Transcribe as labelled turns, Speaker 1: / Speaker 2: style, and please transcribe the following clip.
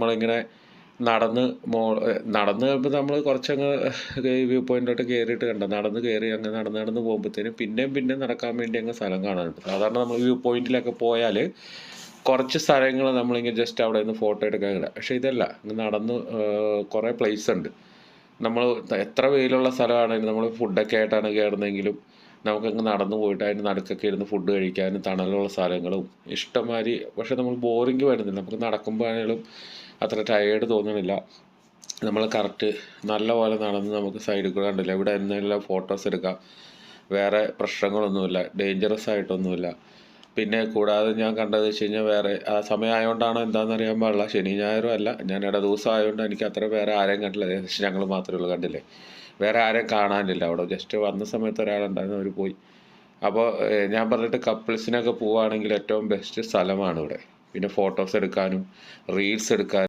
Speaker 1: നമ്മളിങ്ങനെ നടന്ന് ഇപ്പോൾ നമ്മൾ കുറച്ചങ്ങ് വ്യൂ പോയിൻറ്റോട്ട് കയറിയിട്ട് കണ്ടോ, നടന്ന് കയറി അങ്ങ് നടന്ന് പോകുമ്പോഴത്തേനും പിന്നെയും നടക്കാൻ വേണ്ടി അങ്ങ് സ്ഥലം കാണാനുണ്ട്. സാധാരണ നമ്മൾ വ്യൂ പോയിൻറ്റിലൊക്കെ പോയാൽ കുറച്ച് സ്ഥലങ്ങൾ നമ്മളിങ്ങനെ ജസ്റ്റ് അവിടെ നിന്ന് ഫോട്ടോ എടുക്കാൻ ഇടാം. പക്ഷേ ഇതല്ല, ഇങ്ങ് നടന്ന് കുറേ പ്ലേസ് ഉണ്ട്. നമ്മൾ എത്ര വെയിലുള്ള സ്ഥലമാണെങ്കിലും നമ്മൾ ഫുഡൊക്കെ ആയിട്ടാണ് കയറുന്നതെങ്കിലും നമുക്കങ്ങ് നടന്നു പോയിട്ട് അതിൻ്റെ നടുക്കൊക്കെ ഇരുന്ന് ഫുഡ് കഴിക്കാനും തണലുള്ള സ്ഥലങ്ങളും ഇഷ്ടംമാതിരി. പക്ഷേ നമ്മൾ ബോറിങ് വരുന്നില്ല, നമുക്ക് നടക്കുമ്പോൾ ആണെങ്കിലും അത്ര ടയേർഡ് തോന്നണില്ല. നമ്മൾ കറക്റ്റ് നല്ല പോലെ നടന്ന് നമുക്ക് സൈഡിൽ കൂടെ കണ്ടില്ല ഇവിടെ എന്തെല്ലാം ഫോട്ടോസ് എടുക്കാം. വേറെ പ്രശ്നങ്ങളൊന്നുമില്ല, ഡേഞ്ചറസ് ആയിട്ടൊന്നുമില്ല. പിന്നെ കൂടാതെ ഞാൻ കണ്ടത് വെച്ച് കഴിഞ്ഞാൽ വേറെ ആ സമയം ആയതുകൊണ്ടാണോ എന്താണെന്ന് അറിയാൻ പാടില്ല, ശനി ഞായറും അല്ല, ഞാൻ ദിവസം ആയതുകൊണ്ട് എനിക്ക് അത്ര വേറെ ആരെയും കണ്ടില്ല. ഏകദേശം ഞങ്ങൾ മാത്രമേ ഉള്ളൂ, കണ്ടില്ലേ, വേറെ ആരെയും കാണാനില്ല അവിടെ. ജസ്റ്റ് വന്ന സമയത്ത് ഒരാളുണ്ടായിരുന്നു, അവർ പോയി. അപ്പോൾ ഞാൻ പറഞ്ഞിട്ട് കപ്പിൾസിനൊക്കെ പോവുകയാണെങ്കിൽ ഏറ്റവും ബെസ്റ്റ് സ്ഥലമാണ് ഇവിടെ. പിന്നെ ഫോട്ടോസ് എടുക്കാനും റീൽസ് എടുക്കാനും